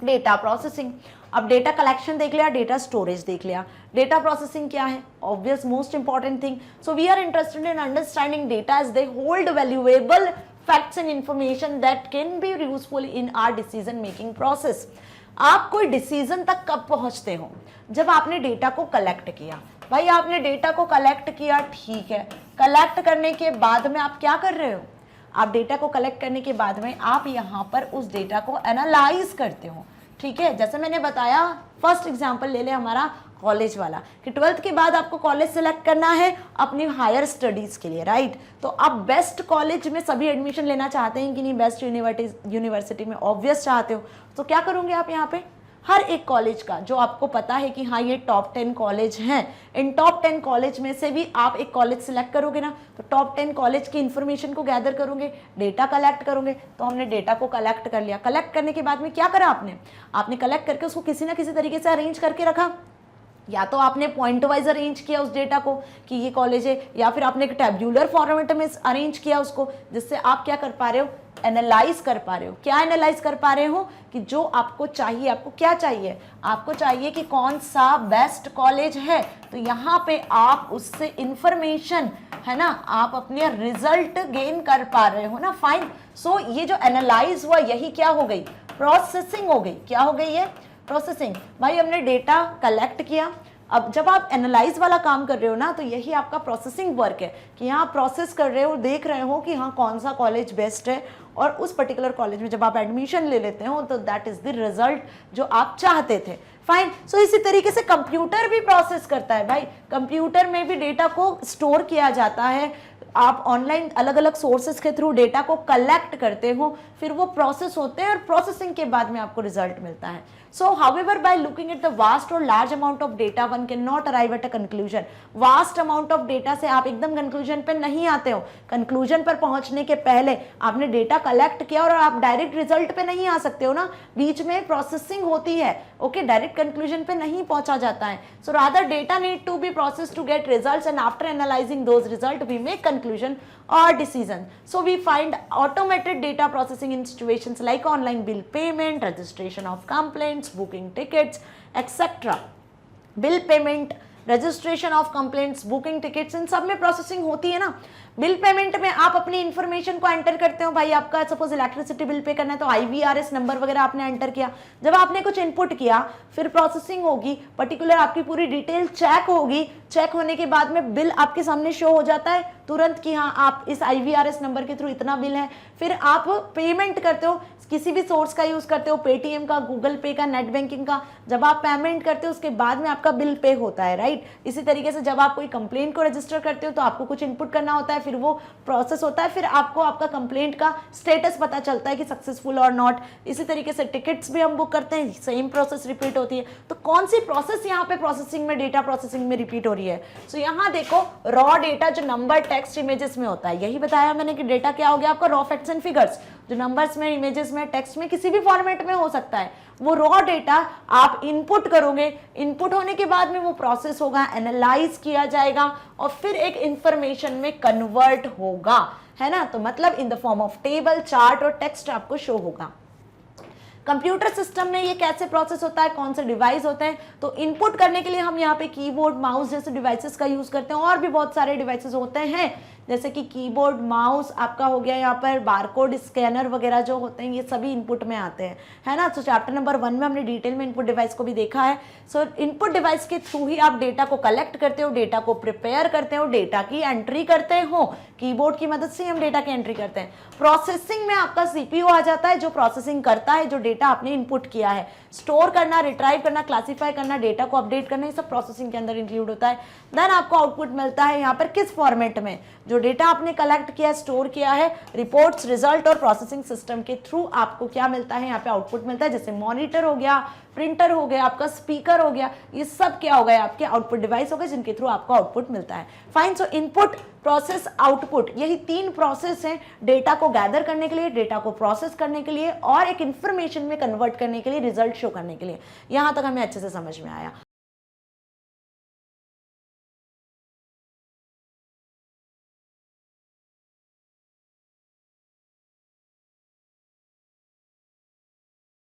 Data processing. अब data collection देख लिया, डेटा स्टोरेज देख लिया, डेटा प्रोसेसिंग क्या है, obvious most important thing. So we are interested in understanding data as they hold valuable facts and information that can be useful in our decision making process. आप कोई decision तक कब पहुंचते हो? जब आपने डेटा को कलेक्ट किया। भाई आपने डेटा को कलेक्ट किया, ठीक है, कलेक्ट करने के बाद में आप क्या कर रहे हो? आप डेटा को कलेक्ट करने के बाद में आप यहाँ पर उस डेटा को एनालाइज करते हो, ठीक है। जैसे मैंने बताया, फर्स्ट एग्जांपल ले ले हमारा कॉलेज वाला कि 12th के बाद आपको कॉलेज सेलेक्ट करना है अपनी हायर स्टडीज के लिए, राइट। तो आप बेस्ट कॉलेज में सभी एडमिशन लेना चाहते हैं कि नहीं, बेस्ट यूनिवर्सिटी में ऑब्वियस चाहते हो, तो क्या करोगे आप यहाँ पे हर एक कॉलेज का जो आपको पता है कि हाँ ये टॉप 10 कॉलेज हैं, इन टॉप 10 कॉलेज में से भी आप एक कॉलेज सिलेक्ट करोगे ना, तो टॉप 10 कॉलेज की इंफॉर्मेशन को गैदर करोगे, डेटा कलेक्ट करोगे। तो हमने डेटा को कलेक्ट कर लिया, कलेक्ट करने के बाद में क्या करा आपने कलेक्ट करके उसको किसी ना किसी तरीके से अरेंज करके रखा। या तो आपने पॉइंट वाइज अरेंज किया उस डेटा को कि ये कॉलेज है, या फिर आपने एक टैब्यूलर फॉर्मेट में अरेंज किया उसको, जिससे आप क्या कर पा रहे हो, एनालाइज कर पा रहे हो। क्या एनालाइज कर पा रहे हो कि जो आपको चाहिए, आपको क्या चाहिए, आपको चाहिए कि कौन सा बेस्ट कॉलेज है, तो यहाँ पे आप उससे इंफॉर्मेशन है ना, आप अपने रिजल्ट गेन कर पा रहे हो ना, फाइन। सो ये जो एनालाइज हुआ यही क्या हो गई, प्रोसेसिंग हो गई। क्या हो गई ये, प्रोसेसिंग। भाई हमने डेटा कलेक्ट किया, अब जब आप एनालाइज वाला काम कर रहे हो ना, तो यही आपका प्रोसेसिंग वर्क है कि यहाँ प्रोसेस कर रहे हो, देख रहे हो कि हाँ कौन सा कॉलेज बेस्ट है, और उस पर्टिकुलर कॉलेज में जब आप एडमिशन ले लेते हो तो दैट इज द रिजल्ट जो आप चाहते थे, फाइन। सो इसी तरीके से कंप्यूटर भी प्रोसेस करता है। भाई कंप्यूटर में भी डेटा को स्टोर किया जाता है, आप ऑनलाइन अलग अलग सोर्सेज के थ्रू डेटा को कलेक्ट करते हो, फिर वो प्रोसेस होते हैं और प्रोसेसिंग के बाद में आपको रिजल्ट मिलता है। So however by looking at the vast और large amount of data one can not arrive at a conclusion. Vast amount of data से आप एकदम कंक्लूजन पे नहीं आते हो। कंक्लूजन पर पहुंचने के पहले आपने डेटा कलेक्ट किया और आप डायरेक्ट रिजल्ट पे नहीं आ सकते हो ना, बीच में प्रोसेसिंग होती है, ओके, डायरेक्ट कंक्लूजन पे नहीं पहुंचा जाता है। So rather data need to be processed to get results and after analysing those result we make conclusion or decision. So we find automated data processing in situations like online bill payment, registration of complaints, booking tickets, etc. Bill payment, registration of complaints, booking tickets, इन सब में processing होती है ना। Bill payment में आप अपनी information को एंटर करते हो। भाई आपका सपोज इलेक्ट्रिसिटी बिल पे करना है तो IVRS नंबर वगैरह आपने एंटर किया, जब आपने कुछ इनपुट किया फिर प्रोसेसिंग होगी, पर्टिकुलर आपकी पूरी डिटेल चेक होगी, चेक होने के बाद में बिल आपके सामने शो हो जाता है तुरंत कि हाँ आप इस IVRS नंबर के थ्रू इतना बिल है, फिर आप पेमेंट करते हो, किसी भी सोर्स का यूज करते हो, पेटीएम का, गूगल पे का, नेट बैंकिंग का, जब आप पेमेंट करते हो उसके बाद में आपका बिल पे होता है, राइट। इसी तरीके से जब आप कोई कंप्लेंट को रजिस्टर करते हो तो आपको कुछ इनपुट करना होता है, फिर वो प्रोसेस होता है, फिर आपको आपका कंप्लेंट का स्टेटस पता चलता है कि सक्सेसफुल और नॉट। इसी तरीके से टिकट्स भी हम बुक करते हैं, सेम प्रोसेस रिपीट होती है। तो कौन सी प्रोसेस यहाँ पे प्रोसेसिंग में, डेटा प्रोसेसिंग में रिपीट हो रही है? सो यहाँ देखो रॉ डेटा जो नंबर, टेक्स्ट, इमेजेस में होता है, यही बताया मैंने कि डेटा क्या हो गया आपका, रॉ फैक्ट्स एंड फिगर्स, जो नंबर्स में, इमेजेस में, टेक्स्ट में, किसी भी फॉर्मेट में हो सकता है। वो रॉ डेटा आप इनपुट करोगे, इनपुट होने के बाद में वो प्रोसेस होगा, एनालाइज किया जाएगा और फिर एक इंफॉर्मेशन में कन्वर्ट होगा, है ना। तो मतलब in the form of table, chart और टेक्स्ट आपको शो होगा। कंप्यूटर सिस्टम में ये कैसे प्रोसेस होता है, कौन से डिवाइस होते हैं, तो इनपुट करने के लिए हम यहाँ पे कीबोर्ड, माउस जैसे डिवाइसेस का यूज करते हैं, और भी बहुत सारे डिवाइसेस होते हैं जैसे कि कीबोर्ड, माउस आपका हो गया, यहाँ पर बारकोड स्कैनर वगैरह जो होते हैं, ये सभी इनपुट में आते हैं, है ना। तो चैप्टर नंबर 1 में हमने डिटेल में इनपुट डिवाइस को भी देखा है। सो इनपुट डिवाइस के थ्रू ही आप डेटा को कलेक्ट करते हो, डेटा को प्रिपेयर करते हो, डेटा की एंट्री करते हो, कीबोर्ड की मदद से हम डेटा की एंट्री करते हैं। प्रोसेसिंग में आपका CPU आ जाता है जो प्रोसेसिंग करता है जो डेटा आपने इनपुट किया है, स्टोर करना, रिट्राइव करना, क्लासीफाई करना, डेटा को अपडेट करना, ये सब प्रोसेसिंग के अंदर इंक्लूड होता है। देन आपको आउटपुट मिलता है यहाँ पर किस फॉर्मेट में, जो डेटा आपने कलेक्ट किया, स्टोर किया है, रिपोर्ट्स, रिजल्ट और प्रोसेसिंग सिस्टम के थ्रू आपको क्या मिलता है, यहाँ पे आउटपुट मिलता है, जैसे मॉनिटर हो गया, प्रिंटर हो गया, आपका स्पीकर हो गया, ये सब क्या हो गया, आपके आउटपुट डिवाइस हो गए जिनके थ्रू आपको आउटपुट मिलता है। फाइन। सो इनपुट, प्रोसेस, आउटपुट, यही 3 प्रोसेस हैं डेटा को गैदर करने के लिए, डेटा को प्रोसेस करने के लिए और एक इंफॉर्मेशन में कन्वर्ट करने के लिए, रिजल्ट शो करने के लिए। यहां तक हमें अच्छे से समझ में आया।